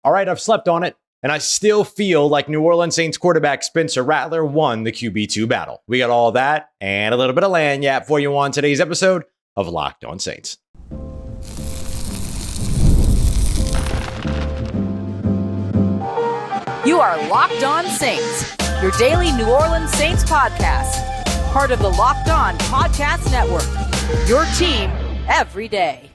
All right, I've slept on it, and I still feel like New Orleans Saints quarterback Spencer Rattler won the QB2 battle. We got all that and a little bit of lagniappe for you on today's episode of Locked On Saints. You are Locked On Saints, your daily New Orleans Saints podcast. Part of the Locked On Podcast Network, your team every day.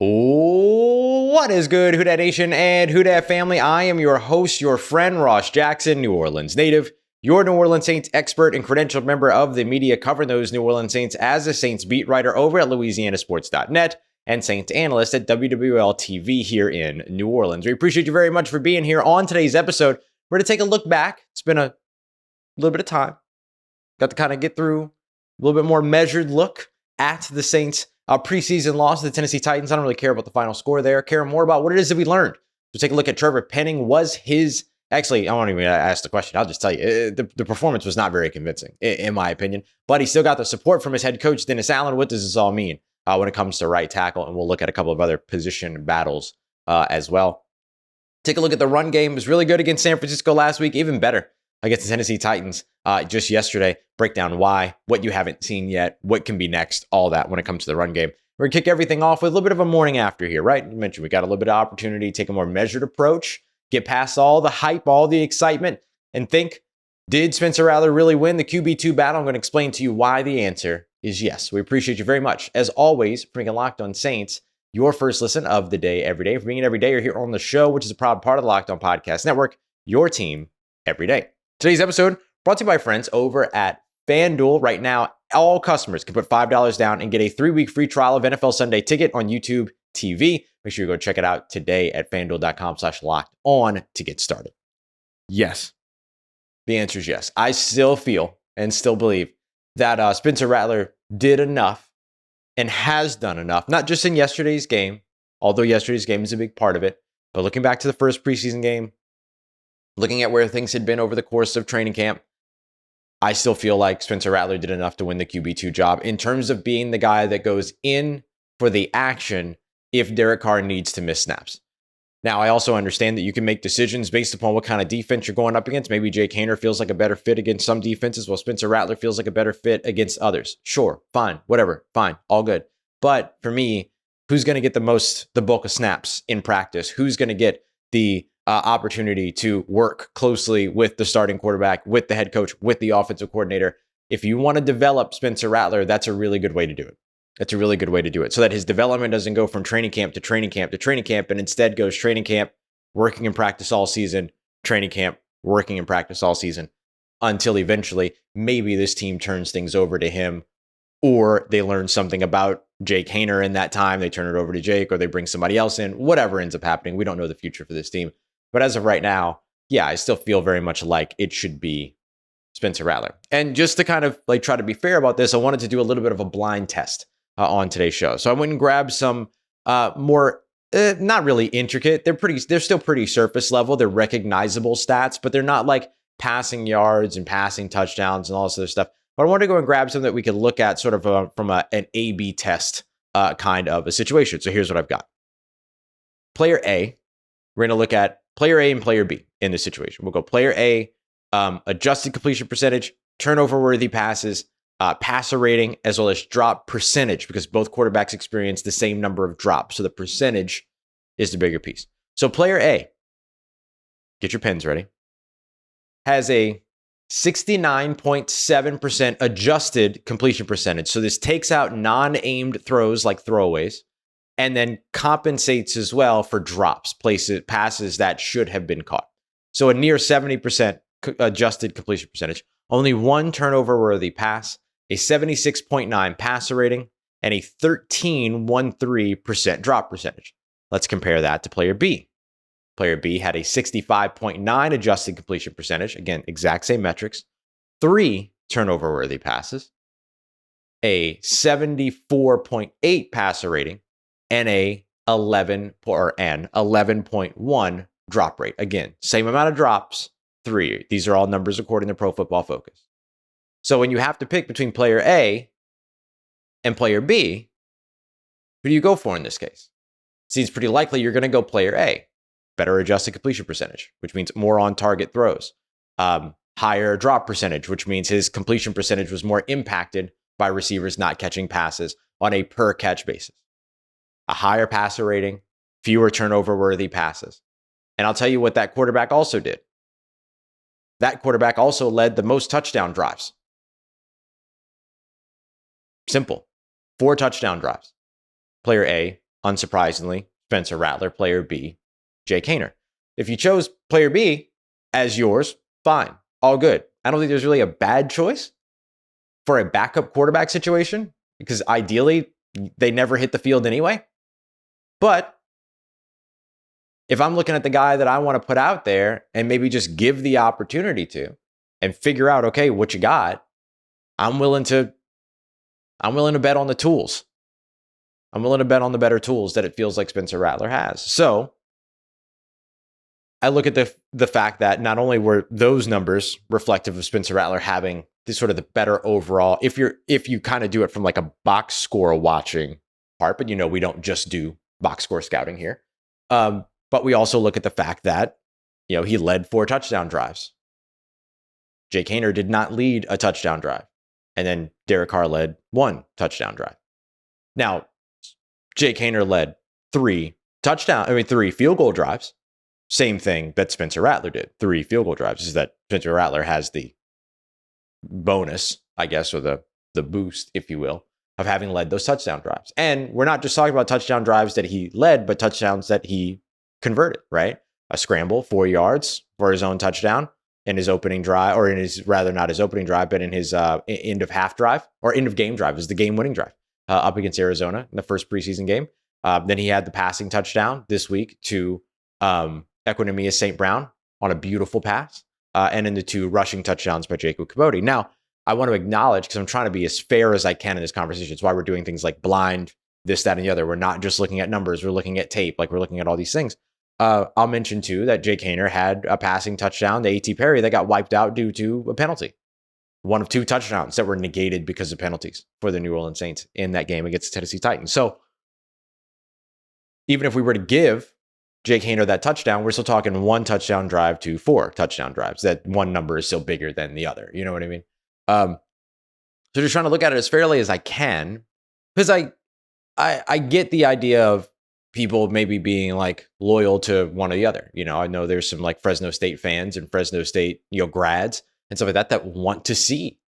What is good, Who Dat Nation and Who Dat family? I am your host, your friend, Ross Jackson, New Orleans native, your New Orleans Saints expert and credentialed member of the media covering those New Orleans Saints as a Saints beat writer over at LouisianaSports.net and Saints analyst at WWL TV here in New Orleans. We appreciate you very much for being here. On today's episode, we're going to take a look back. It's been a little bit of time. Got to kind of get through a little bit more measured look at the Saints' preseason loss to the Tennessee Titans. I don't really care about the final score there. I care more about what it is that we learned. So take a look at Trevor Penning. Actually, I won't even ask the question. I'll just tell you, the performance was not very convincing, in my opinion. But he still got the support from his head coach, Dennis Allen. What does this all mean when it comes to right tackle? And we'll look at a couple of other position battles as well. Take a look at the run game. It was really good against San Francisco last week, even better against the Tennessee Titans just yesterday. Break down why, what you haven't seen yet, what can be next, all that when it comes to the run game. We're going to kick everything off with a little bit of a morning after here, right? You mentioned we got a little bit of opportunity, take a more measured approach, get past all the hype, all the excitement, and think, did Spencer Rattler really win the QB2 battle? I'm going to explain to you why the answer is yes. We appreciate you very much. As always, bringing Locked On Saints, your first listen of the day every day. For being every day, you're here on the show, which is a proud part of the Locked On Podcast Network, your team every day. Today's episode brought to you by friends over at FanDuel. Right now, all customers can put $5 down and get a 3-week free trial of NFL Sunday Ticket on YouTube TV. Make sure you go check it out today at FanDuel.com/locked-on to get started. Yes. The answer is yes. I still feel and still believe that Spencer Rattler did enough and has done enough, not just in yesterday's game, although yesterday's game is a big part of it, but looking back to the first preseason game, looking at where things had been over the course of training camp, I still feel like Spencer Rattler did enough to win the QB2 job in terms of being the guy that goes in for the action if Derek Carr needs to miss snaps. Now, I also understand that you can make decisions based upon what kind of defense you're going up against. Maybe Jake Haener feels like a better fit against some defenses, while Spencer Rattler feels like a better fit against others. Sure, fine, whatever, fine, all good. But for me, who's going to get the bulk of snaps in practice? Who's going to get the opportunity to work closely with the starting quarterback, with the head coach, with the offensive coordinator? If you want to develop Spencer Rattler, that's a really good way to do it. That's a really good way to do it so that his development doesn't go from training camp to training camp to training camp, and instead goes training camp, working in practice all season, training camp, working in practice all season, until eventually maybe this team turns things over to him, or they learn something about Jake Haener in that time. They turn it over to Jake, or they bring somebody else in. Whatever ends up happening, we don't know the future for this team. But as of right now, yeah, I still feel very much like it should be Spencer Rattler. And just to kind of like try to be fair about this, I wanted to do a little bit of a blind test on today's show. So I went and grabbed some more, not really intricate. They're still pretty surface level. They're recognizable stats, but they're not like passing yards and passing touchdowns and all this other stuff. But I wanted to go and grab some that we could look at sort of from an A/B test kind of a situation. So here's what I've got. Player A, we're going to look at player A and player B in this situation. We'll go player A, adjusted completion percentage, turnover-worthy passes, passer rating, as well as drop percentage, because both quarterbacks experience the same number of drops. So the percentage is the bigger piece. So player A, get your pens ready, has a 69.7% adjusted completion percentage. So this takes out non-aimed throws like throwaways, and then compensates as well for drops, passes that should have been caught. So a near 70% adjusted completion percentage, only one turnover-worthy pass, a 76.9 passer rating, and a 13.13% drop percentage. Let's compare that to player B. Player B had a 65.9 adjusted completion percentage. Again, exact same metrics. 3 turnover-worthy passes, a 74.8 passer rating, and a 11.1 drop rate. Again, same amount of drops, 3. These are all numbers according to Pro Football Focus. So when you have to pick between player A and player B, who do you go for in this case? See, it's pretty likely you're going to go player A. better adjusted completion percentage, which means more on target throws. Higher drop percentage, which means his completion percentage was more impacted by receivers not catching passes on a per catch basis. A higher passer rating, fewer turnover worthy passes. And I'll tell you what that quarterback also did. That quarterback also led the most touchdown drives. Simple. 4 touchdown drives. Player A, unsurprisingly, Spencer Rattler. Player B, Jake Haener. If you chose player B as yours, fine. All good. I don't think there's really a bad choice for a backup quarterback situation because ideally they never hit the field anyway. But if I'm looking at the guy that I want to put out there and maybe just give the opportunity to and figure out, okay, what you got, I'm willing to bet on the tools. I'm willing to bet on the better tools that it feels like Spencer Rattler has. So I look at the fact that not only were those numbers reflective of Spencer Rattler having this sort of the better overall, if you kind of do it from like a box score watching part, but we don't just do box score scouting here. But we also look at the fact that, he led 4 touchdown drives. Jake Haener did not lead a touchdown drive. And then Derek Carr led 1 touchdown drive. Now, Jake Haener led 3 field goal drives. Same thing that Spencer Rattler did. 3 field goal drives. Is that Spencer Rattler has the bonus, I guess, or the boost, if you will, of having led those touchdown drives. And we're not just talking about touchdown drives that he led, but touchdowns that he converted, right? A scramble, 4 yards for his own touchdown in his opening drive, or not his opening drive, but in his end of half drive or end of game drive, is the game winning drive up against Arizona in the first preseason game. Then he had the passing touchdown this week to Equinemius St. Brown on a beautiful pass, and in the 2 rushing touchdowns by Jacob Kidobi. Now, I want to acknowledge, because I'm trying to be as fair as I can in this conversation. It's why we're doing things like blind, this, that, and the other. We're not just looking at numbers. We're looking at tape. Like, we're looking at all these things. I'll mention, too, that Jake Haener had a passing touchdown to A.T. Perry that got wiped out due to a penalty. One of 2 touchdowns that were negated because of penalties for the New Orleans Saints in that game against the Tennessee Titans. So even if we were to give Jake Haener that touchdown, we're still talking 1 touchdown drive to 4 touchdown drives. That one number is still bigger than the other. You know what I mean? So just trying to look at it as fairly as I can, because I get the idea of people maybe being like loyal to one or the other. I know there's some like Fresno State fans and Fresno State, grads and stuff like that want to see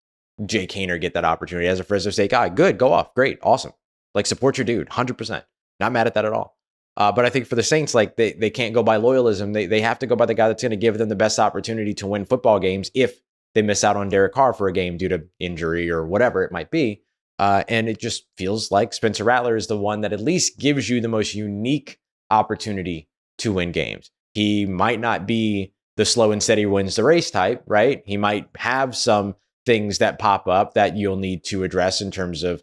Jake Haener get that opportunity as a Fresno State guy. Good, go off, great, awesome. Like, support your dude, 100%. Not mad at that at all. But I think for the Saints, like they can't go by loyalism. They have to go by the guy that's going to give them the best opportunity to win football games if they miss out on Derek Carr for a game due to injury or whatever it might be. And it just feels like Spencer Rattler is the one that at least gives you the most unique opportunity to win games. He might not be the slow and steady wins the race type, right? He might have some things that pop up that you'll need to address in terms of,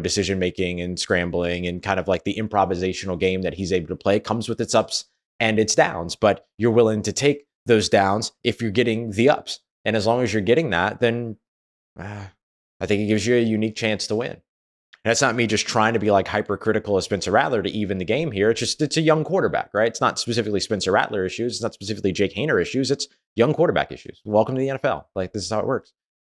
decision making and scrambling, and kind of like the improvisational game that he's able to play comes with its ups and its downs, but you're willing to take those downs if you're getting the ups. And as long as you're getting that, then I think it gives you a unique chance to win. And that's not me just trying to be like hypercritical of Spencer Rattler to even the game here. It's a young quarterback, right? It's not specifically Spencer Rattler issues. It's not specifically Jake Haener issues. It's young quarterback issues. Welcome to the NFL. Like, this is how it works.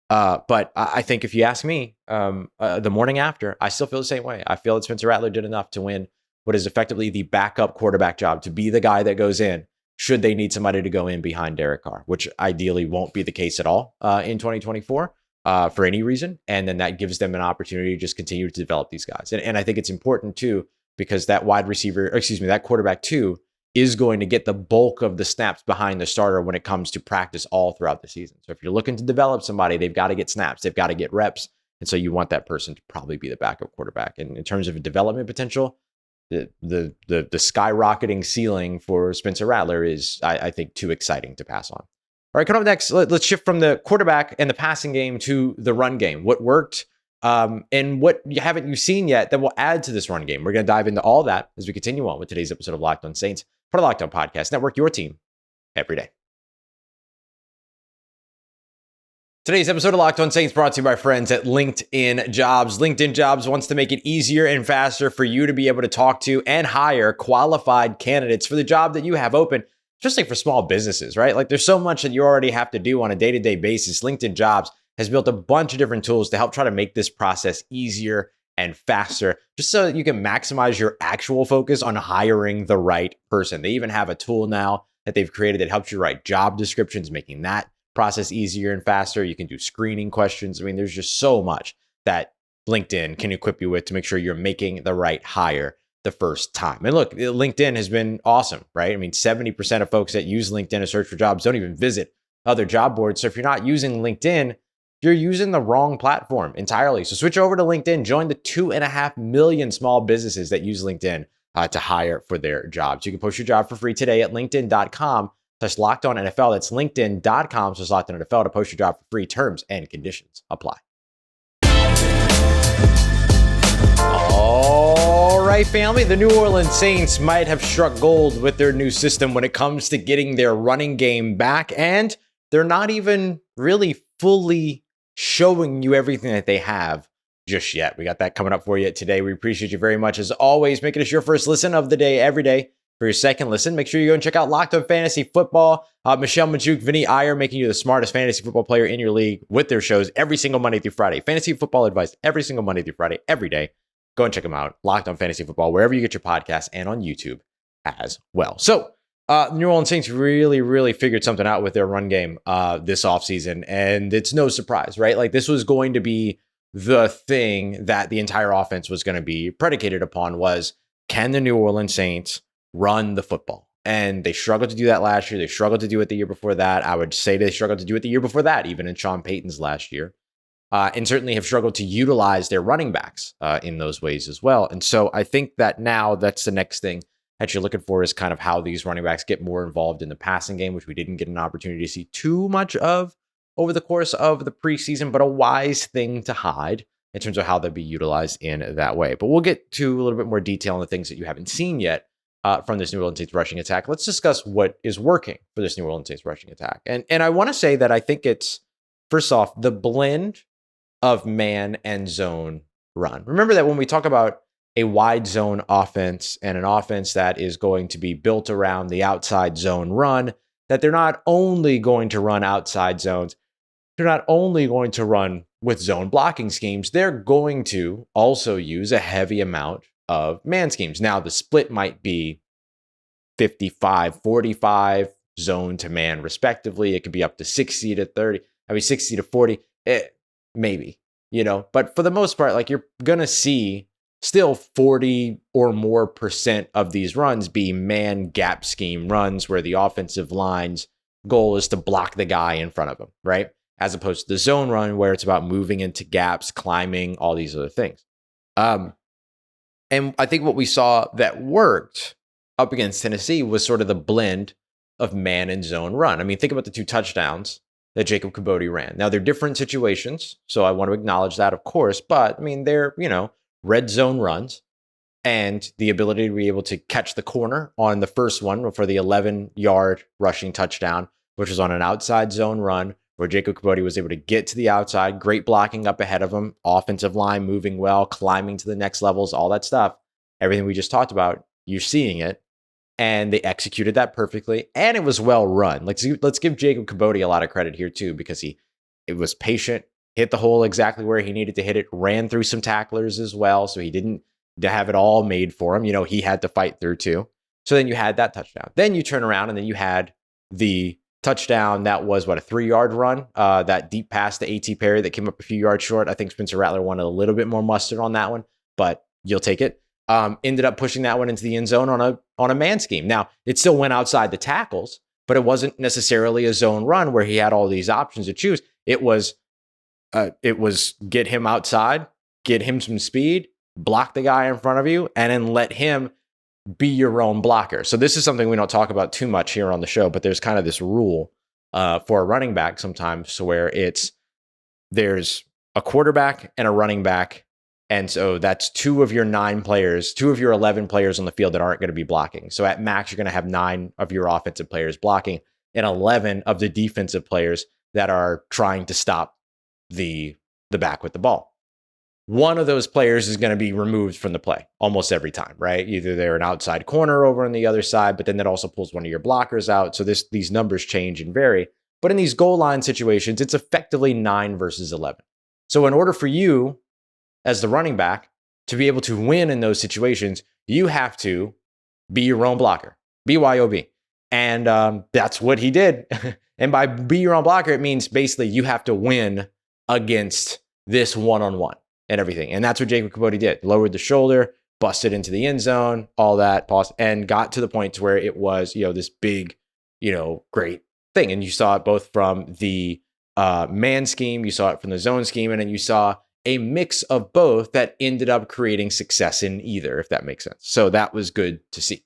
But I think if you ask me, the morning after, I still feel the same way. I feel that Spencer Rattler did enough to win what is effectively the backup quarterback job, to be the guy that goes in should they need somebody to go in behind Derek Carr, which ideally won't be the case at all in 2024 for any reason. And then that gives them an opportunity to just continue to develop these guys. And I think it's important too, because that that quarterback too is going to get the bulk of the snaps behind the starter when it comes to practice all throughout the season. So if you're looking to develop somebody, they've got to get snaps, they've got to get reps. And so you want that person to probably be the backup quarterback. And in terms of development potential, the skyrocketing ceiling for Spencer Rattler is, I think, too exciting to pass on. All right, coming up next, let's shift from the quarterback and the passing game to the run game. What worked and what haven't you seen yet that will add to this run game? We're going to dive into all that as we continue on with today's episode of Locked On Saints, part of Locked On Podcast Network, your team every day. Today's episode of Locked On Saints brought to you by friends at LinkedIn Jobs. LinkedIn Jobs wants to make it easier and faster for you to be able to talk to and hire qualified candidates for the job that you have open, especially for small businesses, right? Like there's so much that you already have to do on a day-to-day basis. LinkedIn Jobs has built a bunch of different tools to help try to make this process easier and faster, just so that you can maximize your actual focus on hiring the right person. They even have a tool now that they've created that helps you write job descriptions, making that process easier and faster. You can do screening questions. I mean, there's just so much that LinkedIn can equip you with to make sure you're making the right hire the first time. And look, LinkedIn has been awesome, right? I mean, 70% of folks that use LinkedIn to search for jobs don't even visit other job boards. So if you're not using LinkedIn, you're using the wrong platform entirely. So switch over to LinkedIn, join the 2.5 million small businesses that use LinkedIn to hire for their jobs. You can post your job for free today at linkedin.com/LockedOnNFL. That's linkedin.com/LockedOnNFL to post your job for free. Terms and conditions apply. All right, family. The New Orleans Saints might have struck gold with their new system when it comes to getting their running game back, and they're not even really fully showing you everything that they have just yet. We got that coming up for you today. We appreciate you very much, as always, making us your first listen of the day every day. For your second listen, make sure you go and check out Locked On Fantasy Football. Michelle Majuk, Vinny Iyer, making you the smartest fantasy football player in your league with their shows every single Monday through Friday. Fantasy football advice every single Monday through Friday, every day. Go and check them out. Locked On Fantasy Football, wherever you get your podcasts, and on YouTube as well. So, New Orleans Saints really figured something out with their run game this offseason, and it's no surprise, right? Like this was going to be the thing that the entire offense was going to be predicated upon was, can the New Orleans Saints run the football? And they struggled to do that last year. They struggled to do it the year before that. I would say they struggled to do it the year before that, even in Sean Payton's last year. And certainly have struggled to utilize their running backs in those ways as well. And so I think that now that's the next thing that you're looking for, is kind of how these running backs get more involved in the passing game, which we didn't get an opportunity to see too much of over the course of the preseason, but a wise thing to hide in terms of how they'll be utilized in that way. But we'll get to a little bit more detail on the things that you haven't seen yet from this New Orleans Saints rushing attack. Let's discuss what is working for this New Orleans Saints rushing attack. And I want to say that I think it's, first off, the blend of man and zone run. Remember that when we talk about a wide zone offense and an offense that is going to be built around the outside zone run, that they're not only going to run outside zones, they're not only going to run with zone blocking schemes, they're going to also use a heavy amount of man schemes. Now, the split might be 55-45 zone to man, respectively. It could be up to 60-30, 60-40, maybe, but for the most part, like you're going to see still 40 or more % of these runs be man gap scheme runs where the offensive line's goal is to block the guy in front of them, right? As opposed to the zone run where it's about moving into gaps, climbing, all these other things. And I think what we saw that worked up against Tennessee was sort of the blend of man and zone run. I mean, think about the 2 touchdowns that Jacob Kidobi ran. Now, they're different situations, so I want to acknowledge that, of course, but I mean, they're, red zone runs, and the ability to be able to catch the corner on the first one for the 11-yard rushing touchdown, which was on an outside zone run where Jacob Kidobi was able to get to the outside, great blocking up ahead of him, offensive line moving well, climbing to the next levels, all that stuff. Everything we just talked about, you're seeing it, and they executed that perfectly, and it was well run. Let's give Jacob Kidobi a lot of credit here too, because it was patient, hit the hole exactly where he needed to hit it, ran through some tacklers as well, so he didn't have it all made for him. He had to fight through too. So then you had that touchdown. Then you turn around and then you had the touchdown that was, a 3-yard run, that deep pass to A.T. Perry that came up a few yards short. I think Spencer Rattler wanted a little bit more mustard on that one, but you'll take it. Ended up pushing that one into the end zone on a man scheme. Now, it still went outside the tackles, but it wasn't necessarily a zone run where he had all these options to choose. It was get him outside, get him some speed, block the guy in front of you, and then let him be your own blocker. So this is something we don't talk about too much here on the show, but there's kind of this rule for a running back sometimes where there's a quarterback and a running back. And so that's 2 of your 9 players, 2 of your 11 players on the field that aren't going to be blocking. So at max, you're going to have 9 of your offensive players blocking and 11 of the defensive players that are trying to stop the back with the ball. One of those players is going to be removed from the play almost every time, right? Either they're an outside corner over on the other side, but then that also pulls one of your blockers out. So these numbers change and vary. But in these goal line situations, it's effectively 9 versus 11. So in order for you as the running back to be able to win in those situations, you have to be your own blocker, BYOB. And that's what he did. And by be your own blocker, it means basically you have to win against this one-on-one and everything. And that's what Jacob Kidobi did. Lowered the shoulder, busted into the end zone, all that, and got to the point to where it was, this big, great thing. And you saw it both from the man scheme, you saw it from the zone scheme, and then you saw a mix of both that ended up creating success in either, if that makes sense. So that was good to see.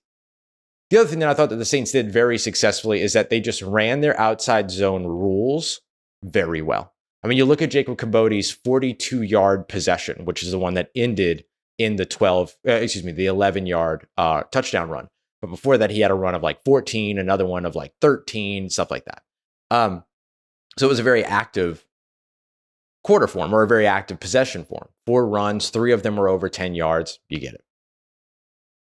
The other thing that I thought that the Saints did very successfully is that they just ran their outside zone rules very well. I mean, you look at Jacob Kidobi's 42-yard possession, which is the one that ended in the 11-yard touchdown run. But before that, he had a run of like 14, another one of like 13, stuff like that. So it was a very active quarter form or a very active possession form. 4 runs, 3 of them were over 10 yards. You get it.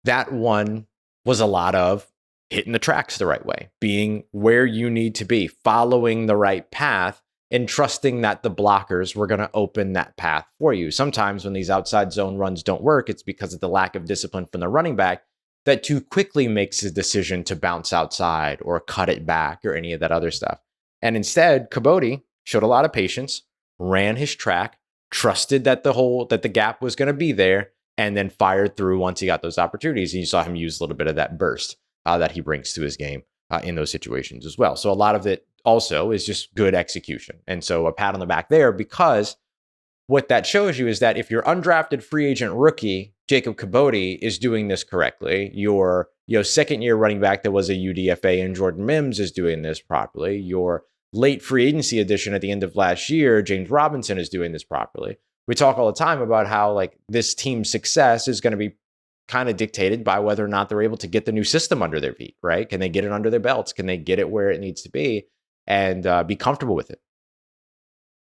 That one was a lot of hitting the tracks the right way, being where you need to be, following the right path, and trusting that the blockers were going to open that path for you. Sometimes when these outside zone runs don't work, it's because of the lack of discipline from the running back that too quickly makes a decision to bounce outside or cut it back or any of that other stuff. And instead, Kidobi showed a lot of patience, ran his track, trusted that the gap was going to be there, and then fired through once he got those opportunities. And you saw him use a little bit of that burst that he brings to his game in those situations as well. So a lot of it also is just good execution. And so a pat on the back there, because what that shows you is that if your undrafted free agent rookie, Jacob Kidobi, is doing this correctly, your second-year running back that was a UDFA and Jordan Mims is doing this properly, your late free agency addition at the end of last year, James Robinson, is doing this properly. We talk all the time about how like this team's success is going to be kind of dictated by whether or not they're able to get the new system under their feet, right? Can they get it under their belts? Can they get it where it needs to be and be comfortable with it?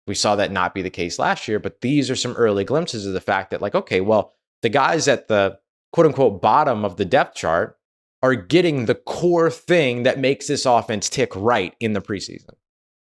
We saw that not be the case last year, but these are some early glimpses of the fact that like, okay, well, the guys at the quote unquote bottom of the depth chart are getting the core thing that makes this offense tick right in the preseason.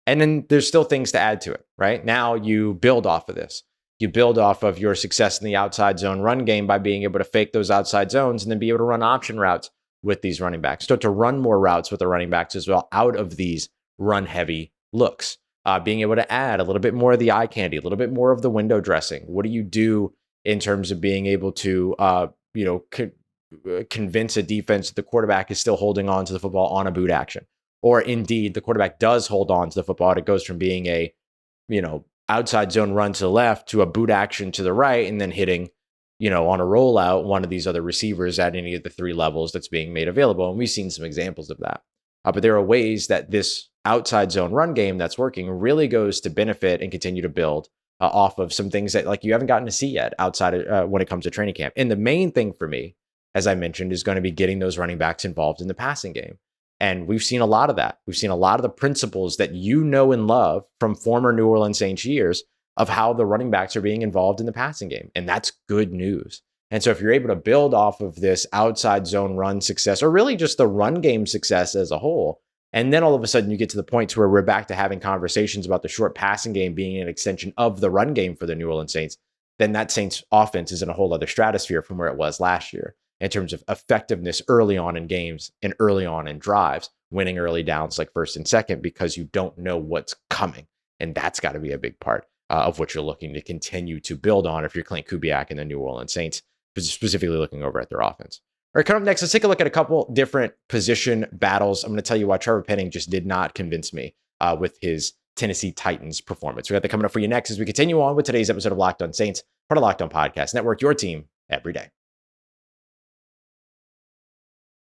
And then there's still things to add to it, right? Now you build off of this. You build off of your success in the outside zone run game by being able to fake those outside zones and then be able to run option routes with these running backs. Start to run more routes with the running backs as well out of these run-heavy looks. Being able to add a little bit more of the eye candy, a little bit more of the window dressing. What do you do in terms of being able to, convince a defense that the quarterback is still holding on to the football on a boot action? Or indeed, the quarterback does hold on to the football and it goes from being a, outside zone run to the left to a boot action to the right and then hitting, on a rollout, one of these other receivers at any of the 3 levels that's being made available. And we've seen some examples of that. But there are ways that this outside zone run game that's working really goes to benefit and continue to build off of some things that like you haven't gotten to see yet outside of when it comes to training camp. And the main thing for me, as I mentioned, is going to be getting those running backs involved in the passing game. And we've seen a lot of that. We've seen a lot of the principles that you know and love from former New Orleans Saints years of how the running backs are being involved in the passing game. And that's good news. And so if you're able to build off of this outside zone run success, or really just the run game success as a whole, and then all of a sudden you get to the point where we're back to having conversations about the short passing game being an extension of the run game for the New Orleans Saints, then that Saints offense is in a whole other stratosphere from where it was last year in terms of effectiveness early on in games and early on in drives, winning early downs like first and second because you don't know what's coming. And that's got to be a big part of what you're looking to continue to build on if you're Clint Kubiak and the New Orleans Saints, specifically looking over at their offense. All right, coming up next, let's take a look at a couple different position battles. I'm going to tell you why Trevor Penning just did not convince me with his Tennessee Titans performance. We got that coming up for you next as we continue on with today's episode of Locked On Saints, part of Locked On Podcast Network, your team every day.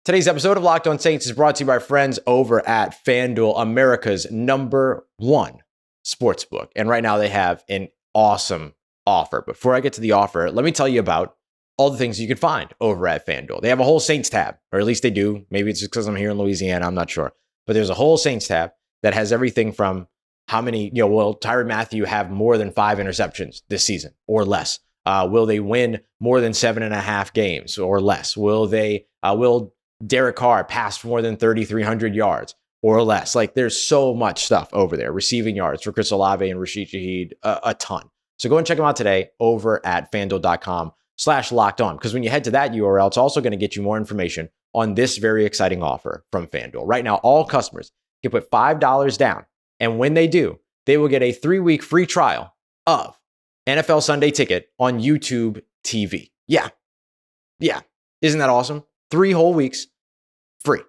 Today's episode of Locked On Saints is brought to you by friends over at FanDuel, America's #1 sportsbook. And right now they have an awesome offer. Before I get to the offer, let me tell you about all the things you can find over at FanDuel. They have a whole Saints tab, or at least they do. Maybe it's just because I'm here in Louisiana, I'm not sure. But there's a whole Saints tab that has everything from How many, will Tyrann Mathieu have more than 5 interceptions this season or less? Will they win more than 7.5 games or less? Will Derek Carr pass more than 3,300 yards or less? Like, there's so much stuff over there. Receiving yards for Chris Olave and Rashid Shaheed, a ton. So go and check them out today over at FanDuel.com/lockedon. Because when you head to that URL, it's also going to get you more information on this very exciting offer from FanDuel. Right now, all customers can put $5 down. And when they do, they will get a 3-week free trial of NFL Sunday Ticket on YouTube TV. Yeah. Isn't that awesome? 3 whole weeks free.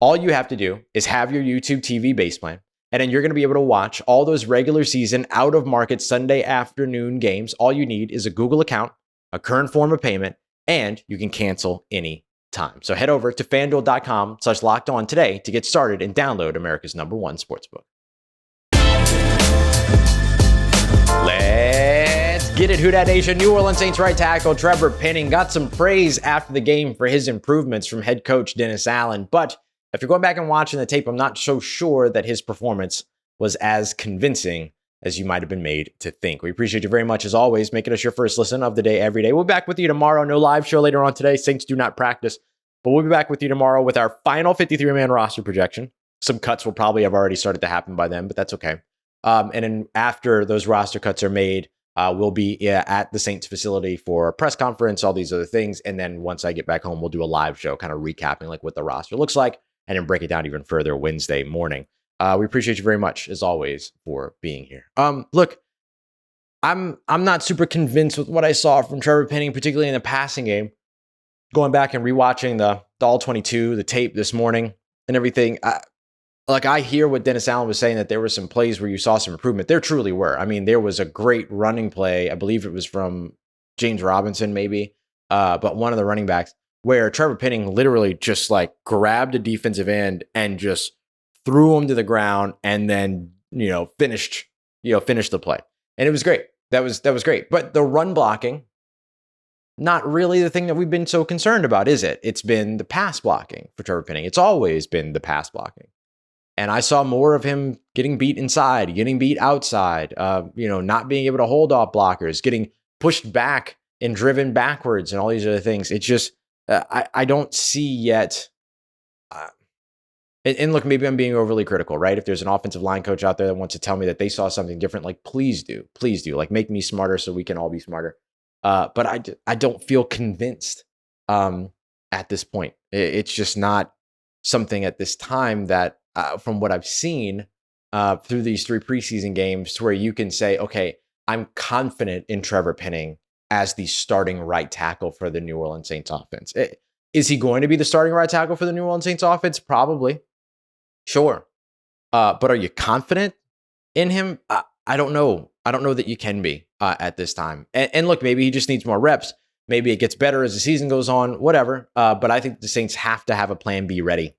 All you have to do is have your YouTube TV base plan, and then you're going to be able to watch all those regular season out of market Sunday afternoon games. All you need is a Google account, a current form of payment, and you can cancel any time. So head over to FanDuel.com/lockedon today to get started and download America's #1 sportsbook. Let's get it, Who Dat Nation. New Orleans Saints right tackle Trevor Penning got some praise after the game for his improvements from head coach Dennis Allen. But if you're going back and watching the tape, I'm not so sure that his performance was as convincing as you might have been made to think. We appreciate you very much, as always, making us your first listen of the day every day. We'll be back with you tomorrow. No live show later on today. Saints do not practice. But we'll be back with you tomorrow with our final 53-man roster projection. Some cuts will probably have already started to happen by then, but that's okay. And then after those roster cuts are made, we'll be at the Saints facility for a press conference, all these other things. And then once I get back home, we'll do a live show kind of recapping like what the roster looks like and then break it down even further Wednesday morning. We appreciate you very much, as always, for being here. Look, I'm not super convinced with what I saw from Trevor Penning, particularly in the passing game. Going back and rewatching the All-22, the tape this morning and everything, I hear what Dennis Allen was saying, that there were some plays where you saw some improvement. There truly were. I mean, there was a great running play. I believe it was from James Robinson, maybe, but one of the running backs, where Trevor Penning literally just like grabbed a defensive end and just threw him to the ground and then, finished the play. And it was great. That was great. But the run blocking, not really the thing that we've been so concerned about, is it? It's been the pass blocking for Trevor Penning. It's always been the pass blocking. And I saw more of him getting beat inside, getting beat outside, not being able to hold off blockers, getting pushed back and driven backwards and all these other things. It's just, I don't see yet. And look, maybe I'm being overly critical, right? If there's an offensive line coach out there that wants to tell me that they saw something different, like, please do. Like, make me smarter so we can all be smarter. But I don't feel convinced at this point. It's just not something at this time that, from what I've seen through these 3 preseason games, to where you can say, okay, I'm confident in Trevor Penning as the starting right tackle for the New Orleans Saints offense. Is he going to be the starting right tackle for the New Orleans Saints offense? Probably. Sure. But are you confident in him? I don't know. I don't know that you can be at this time. And look, maybe he just needs more reps. Maybe it gets better as the season goes on, whatever. But I think the Saints have to have a plan B ready.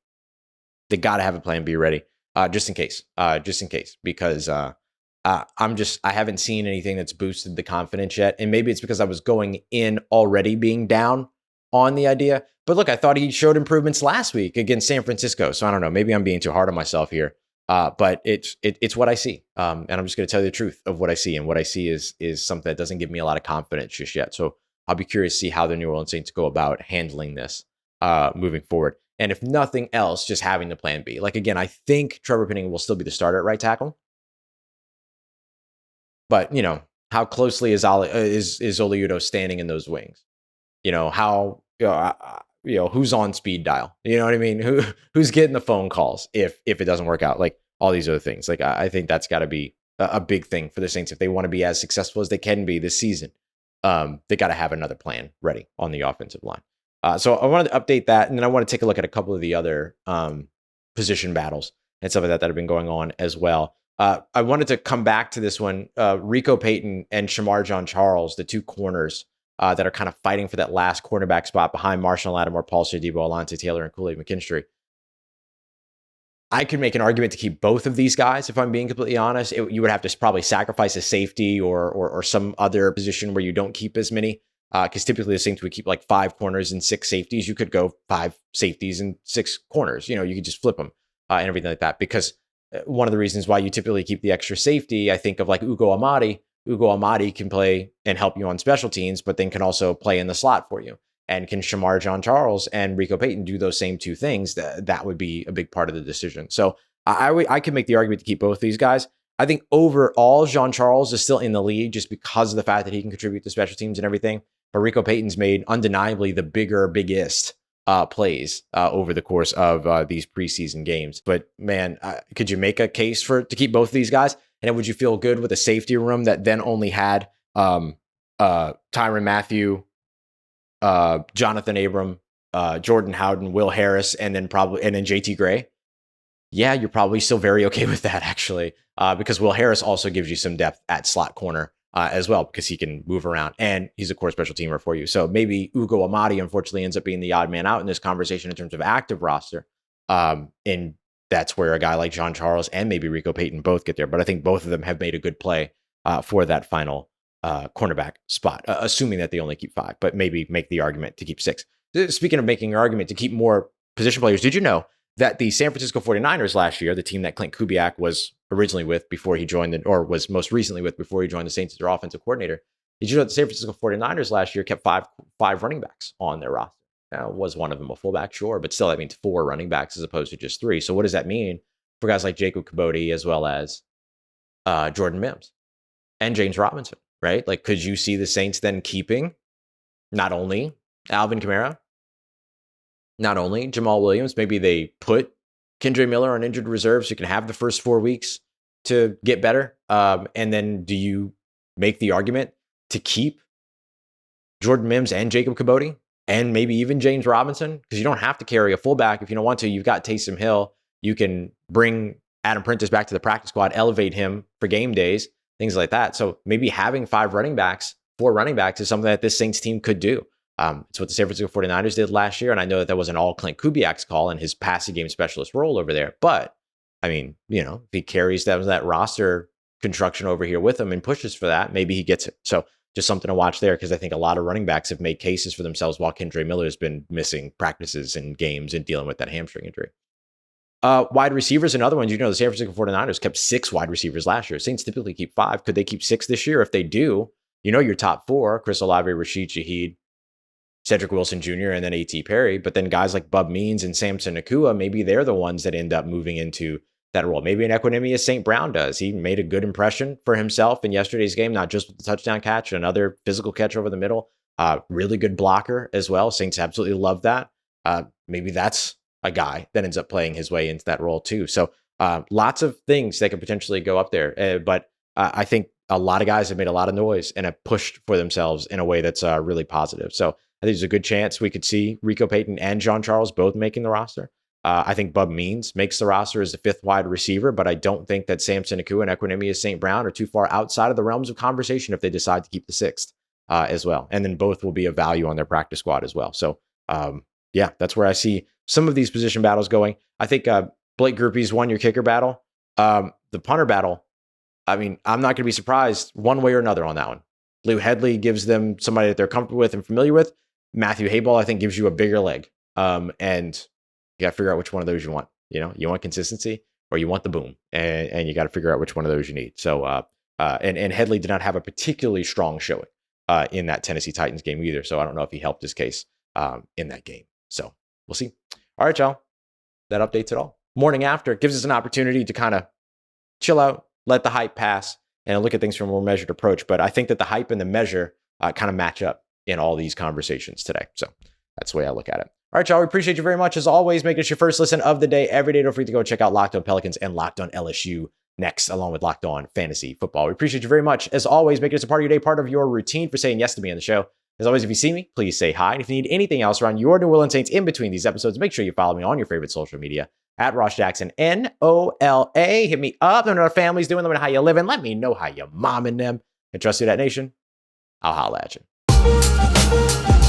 They got to have a plan B ready, just in case, because I haven't seen anything that's boosted the confidence yet. And maybe it's because I was going in already being down on the idea. But look, I thought he showed improvements last week against San Francisco. So I don't know, maybe I'm being too hard on myself here. But it's what I see. And I'm just going to tell you the truth of what I see. And what I see is something that doesn't give me a lot of confidence just yet. So I'll be curious to see how the New Orleans Saints go about handling this moving forward. And if nothing else, just having the plan B. Like, again, I think Trevor Penning will still be the starter at right tackle. But, how closely is Oliudo standing in those wings? Who's on speed dial? You know what I mean? Who's getting the phone calls if it doesn't work out? Like, all these other things. Like, I think that's got to be a big thing for the Saints if they want to be as successful as they can be this season. They got to have another plan ready on the offensive line. So I wanted to update that, and then I want to take a look at a couple of the other position battles and stuff like that have been going on as well. I wanted to come back to this one. Rico Payton and Shamar Jean-Charles, the 2 corners that are kind of fighting for that last cornerback spot behind Marshall Lattimore, Paul Shadebo, Alontae Taylor, and Kool-Aid McKinstry. I could make an argument to keep both of these guys, if I'm being completely honest. You would have to probably sacrifice a safety or some other position where you don't keep as many. Because typically the Saints would keep like 5 corners and 6 safeties. You could go 5 safeties and 6 corners. You could just flip them and everything like that. Because one of the reasons why you typically keep the extra safety. I think of like Ugo Amadi. Ugo Amadi can play and help you on special teams, but then can also play in the slot for you. And can Shamar Jean-Charles and Rico Payton do those same two things? That would be a big part of the decision. So I could make the argument to keep both these guys. I think overall, Jean-Charles is still in the league just because of the fact that he can contribute to special teams and everything. But Rico Payton's made undeniably the biggest plays over the course of these preseason games. But man, could you make a case to keep both of these guys? And would you feel good with a safety room that then only had Tyrann Mathieu, Jonathan Abram, Jordan Howden, Will Harris, and then JT Gray? Yeah, you're probably still very okay with that, actually, because Will Harris also gives you some depth at slot corner as well, because he can move around and he's a core special teamer for you. So maybe Ugo Amadi, unfortunately, ends up being the odd man out in this conversation in terms of active roster. And that's where a guy like Jean-Charles and maybe Rico Payton both get there. But I think both of them have made a good play for that final cornerback spot, assuming that they only keep 5, but maybe make the argument to keep 6. Speaking of making an argument to keep more position players, did you know that the San Francisco 49ers last year, the team that Clint Kubiak was originally with before he joined, or was most recently with before he joined the Saints as their offensive coordinator, did you know that the San Francisco 49ers last year kept five running backs on their roster? Now, was one of them a fullback? Sure, but still that means 4 running backs as opposed to just 3. So what does that mean for guys like Jacob Kidobi as well as Jordan Mims and James Robinson, right? Like, could you see the Saints then keeping not only Alvin Kamara, not only Jamal Williams, maybe they put Kendre Miller on injured reserve so you can have the first 4 weeks to get better. And then do you make the argument to keep Jordan Mims and Jacob Kidobi and maybe even James Robinson? Because you don't have to carry a fullback if you don't want to. You've got Taysom Hill. You can bring Adam Prentice back to the practice squad, elevate him for game days, things like that. So maybe having 4 running backs is something that this Saints team could do. It's what the San Francisco 49ers did last year. And I know that wasn't all Clint Kubiak's call and his passing game specialist role over there. But I mean, if he carries that roster construction over here with him and pushes for that, maybe he gets it. So just something to watch there, because I think a lot of running backs have made cases for themselves while Kendre Miller has been missing practices and games and dealing with that hamstring injury. Wide receivers and other ones, the San Francisco 49ers kept 6 wide receivers last year. Saints typically keep 5. Could they keep 6 this year? If they do, your top 4, Chris Olave, Rashid Shaheed, Cedric Wilson Jr., and then A.T. Perry. But then guys like Bub Means and Samson Nakua, maybe they're the ones that end up moving into that role. Maybe an Equanimeous St. Brown does. He made a good impression for himself in yesterday's game, not just with the touchdown catch, another physical catch over the middle. Really good blocker as well. Saints absolutely love that. Maybe that's a guy that ends up playing his way into that role too. So lots of things that could potentially go up there. But I think a lot of guys have made a lot of noise and have pushed for themselves in a way that's really positive. So I think there's a good chance we could see Rico Payton and Jean-Charles both making the roster. I think Bub Means makes the roster as the 5th wide receiver, but I don't think that Samson Nakua and Equanimeous St. Brown are too far outside of the realms of conversation if they decide to keep the 6th as well. And then both will be of value on their practice squad as well. So yeah, that's where I see some of these position battles going. I think Blake Grupe's won your kicker battle. The punter battle, I mean, I'm not going to be surprised one way or another on that one. Lou Headley gives them somebody that they're comfortable with and familiar with. Matthew Hayball, I think, gives you a bigger leg. And you got to figure out which one of those you want. You want consistency or you want the boom. And you got to figure out which one of those you need. So, and Headley did not have a particularly strong showing in that Tennessee Titans game either. So I don't know if he helped his case in that game. So we'll see. All right, y'all. That updates it all. Morning after gives us an opportunity to kind of chill out, let the hype pass, and look at things from a more measured approach. But I think that the hype and the measure kind of match up in all these conversations today. So that's the way I look at it. All right, y'all. We appreciate you very much. As always, make it your first listen of the day every day. Don't forget to go check out Locked On Pelicans and Locked On LSU next, along with Locked On Fantasy Football. We appreciate you very much. As always, make it a part of your day, part of your routine for saying yes to me on the show. As always, if you see me, please say hi. And if you need anything else around your New Orleans Saints in between these episodes, make sure you follow me on your favorite social media at Ross Jackson, NOLA. Hit me up. Let me know what our family's doing. Let me know how you living. Let me know how you momming them. And trust Who Dat Nation, I'll holla at you.